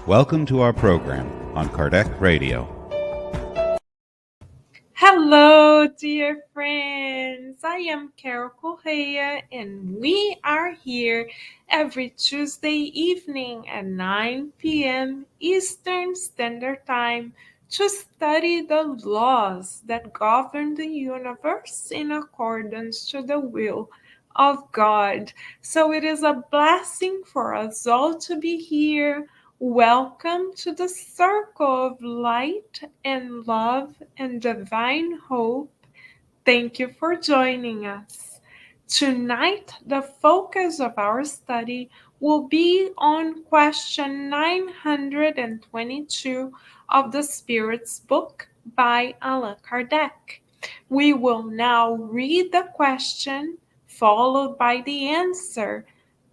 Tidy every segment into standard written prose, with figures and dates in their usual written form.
Welcome to our program on Kardec Radio. Hello, dear friends. I am Correa, and we are here every Tuesday evening at 9 p.m. Eastern Standard Time to study the laws that govern the universe in accordance to the will of God. So it is a blessing for us all to be here. Welcome to the circle of light and love and divine hope. Thank you for joining us. Tonight, the focus of our study will be on question 922 of the Spirit's Book by Allan Kardec. We will now read the question, followed by the answer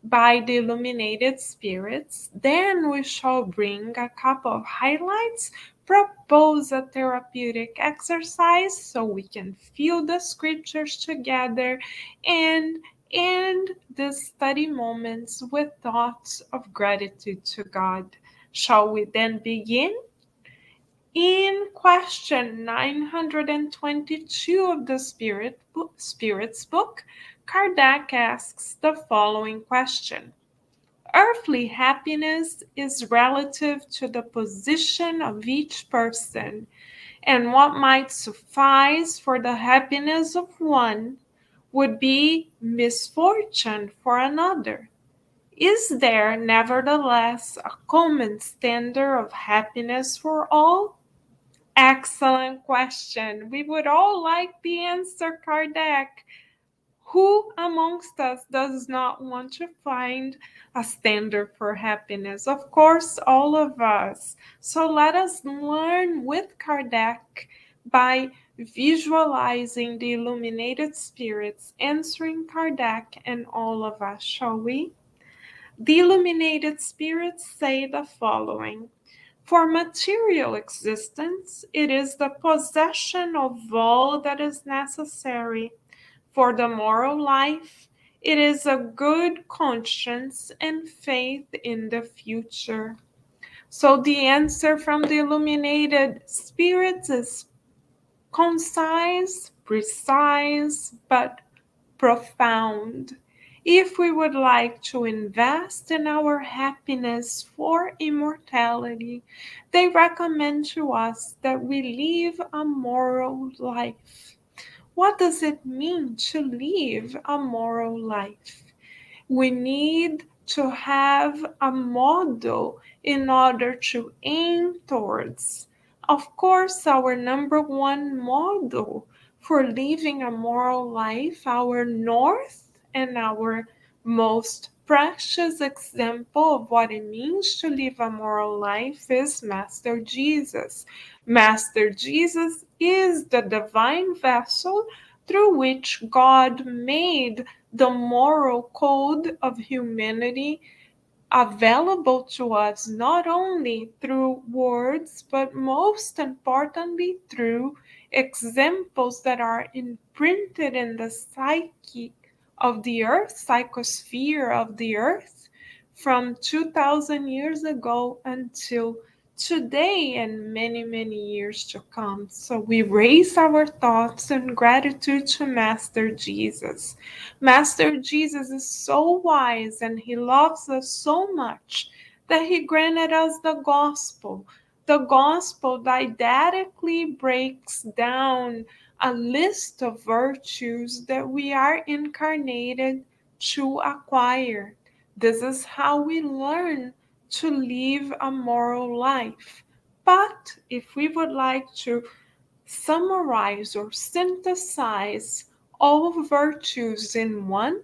by the illuminated spirits. Then we shall bring a couple of highlights, propose a therapeutic exercise so we can feel the scriptures together, and end the study moments with thoughts of gratitude to God. Shall we then begin? In question 922 of the Spirit's Book, Kardec asks the following question. Earthly happiness is relative to the position of each person, and what might suffice for the happiness of one would be misfortune for another. Is there, nevertheless, a common standard of happiness for all? Excellent question. We would all like the answer, Kardec. Who amongst us does not want to find a standard for happiness? Of course, all of us. So let us learn with Kardec by visualizing the illuminated spirits answering Kardec and all of us, shall we? The illuminated spirits say the following. For material existence, it is the possession of all that is necessary. For the moral life, it is a good conscience and faith in the future. So the answer from the illuminated spirits is concise, precise, but profound. If we would like to invest in our happiness for immortality, they recommend to us that we live a moral life. What does it mean to live a moral life? We need to have a model in order to aim towards. Of course, our number one model for living a moral life, our north and our most precious example of what it means to live a moral life is Master Jesus. Master Jesus is the divine vessel through which God made the moral code of humanity available to us not only through words, but most importantly through examples that are imprinted in the psyche of the earth, psychosphere of the earth, from 2,000 years ago until today and many, many years to come. So we raise our thoughts in gratitude to Master Jesus. Master Jesus is so wise and he loves us so much that he granted us the gospel. The gospel didactically breaks down a list of virtues that we are incarnated to acquire. This is how we learn to live a moral life. But if we would like to summarize or synthesize all virtues in one,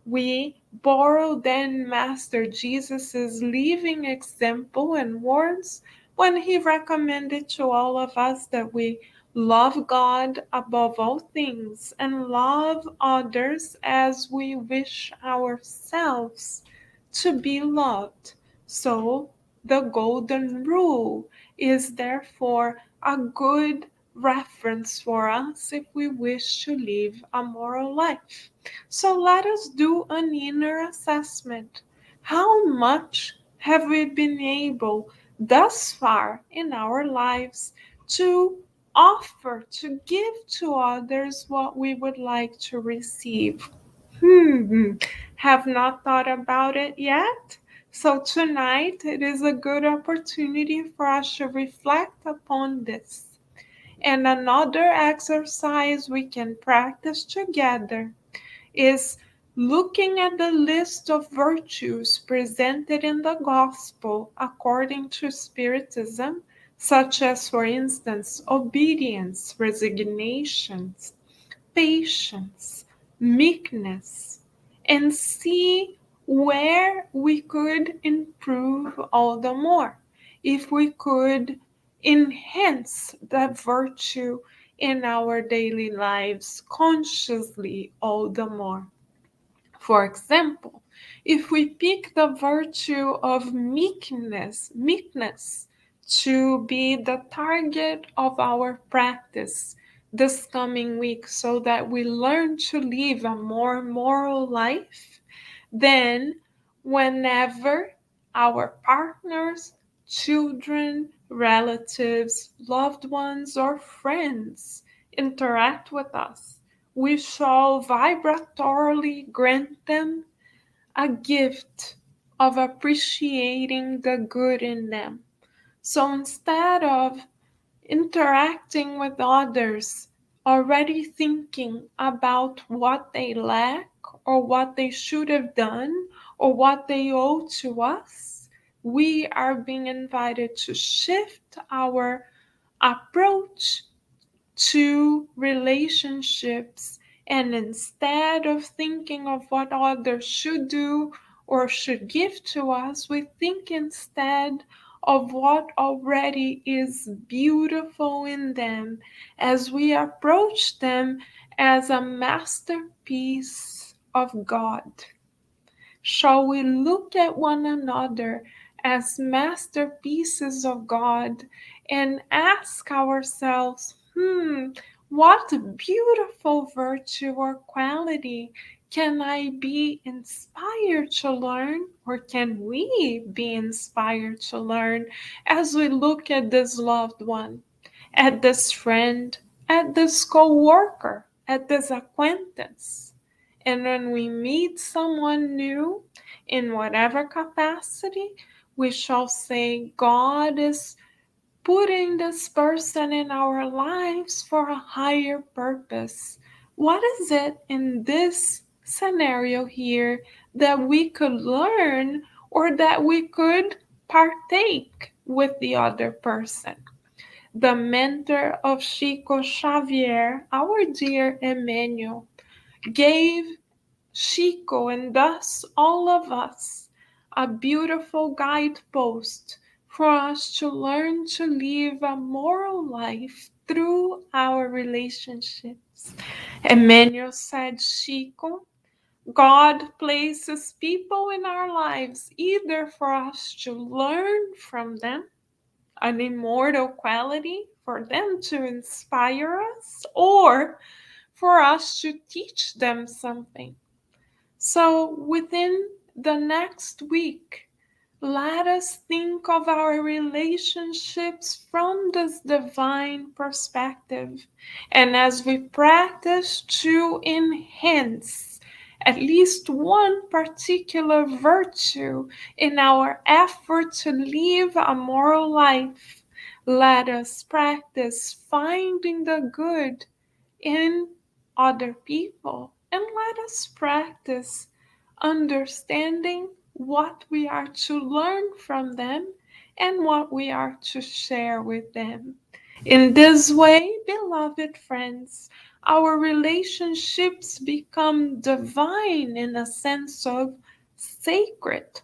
we borrow then Master Jesus' living example and words when he recommended to all of us that we love God above all things and love others as we wish ourselves to be loved. So the golden rule is therefore a good reference for us if we wish to live a moral life. So let us do an inner assessment. How much have we been able thus far in our lives to offer, to give to others what we would like to receive? Have not thought about it yet? So tonight it is a good opportunity for us to reflect upon this. And another exercise we can practice together is looking at the list of virtues presented in the Gospel according to Spiritism, such as, for instance, obedience, resignation, patience, meekness, and see where we could improve all the more. If we could enhance that virtue in our daily lives consciously all the more. For example, if we pick the virtue of meekness to be the target of our practice this coming week so that we learn to live a more moral life, then whenever our partners, children, relatives, loved ones, or friends interact with us, we shall vibratorily grant them a gift of appreciating the good in them. So instead of interacting with others, already thinking about what they lack or what they should have done or what they owe to us, we are being invited to shift our approach to relationships, and instead of thinking of what others should do or should give to us, we think instead of what already is beautiful in them as we approach them as a masterpiece of God. Shall we look at one another as masterpieces of God and ask ourselves, what beautiful virtue or quality can I be inspired to learn, or can we be inspired to learn as we look at this loved one, at this friend, at this co-worker, at this acquaintance? And when we meet someone new, in whatever capacity, we shall say, God is putting this person in our lives for a higher purpose. What is it in this scenario here that we could learn or that we could partake with the other person? The mentor of Chico Xavier, our dear Emmanuel, gave Chico and thus all of us a beautiful guidepost for us to learn to live a moral life through our relationships. Emmanuel said, Chico, God places people in our lives either for us to learn from them, an immortal quality for them to inspire us, or for us to teach them something. So within the next week, let us think of our relationships from this divine perspective. And as we practice to enhance at least one particular virtue in our effort to live a moral life, let us practice finding the good in other people, and let us practice understanding what we are to learn from them and what we are to share with them. In this way, beloved friends, our relationships become divine in a sense of sacred.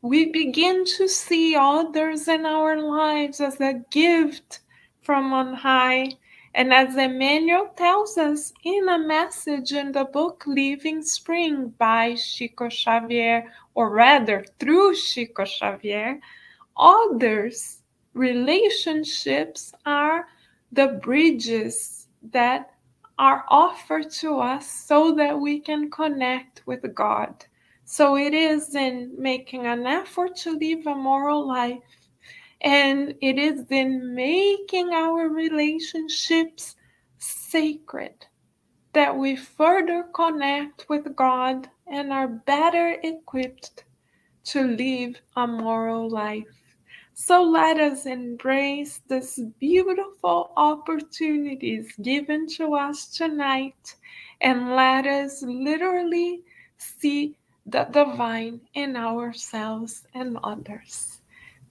We begin to see others in our lives as a gift from on high. And as Emmanuel tells us in a message in the book Living Spring by Chico Xavier, or rather through Chico Xavier, others' relationships are the bridges that are offered to us so that we can connect with God, So it is in making an effort to live a moral life, and it is in making our relationships sacred that we further connect with God and are better equipped to live a moral life. So let us embrace these beautiful opportunities given to us tonight, and let us literally see the divine in ourselves and others.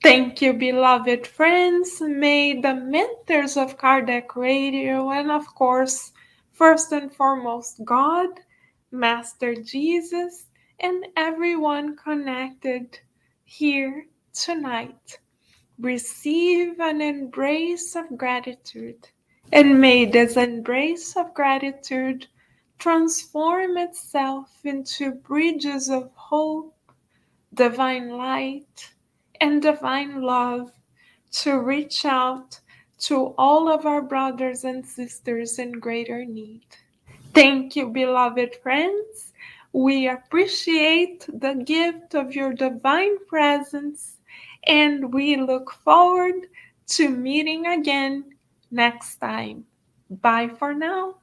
Thank you, beloved friends. May the mentors of Kardec Radio, and of course, first and foremost, God, Master Jesus, and everyone connected here tonight receive an embrace of gratitude. And may this embrace of gratitude transform itself into bridges of hope, divine light, and divine love to reach out to all of our brothers and sisters in greater need. Thank you, beloved friends. We appreciate the gift of your divine presence, and we look forward to meeting again next time. Bye for now.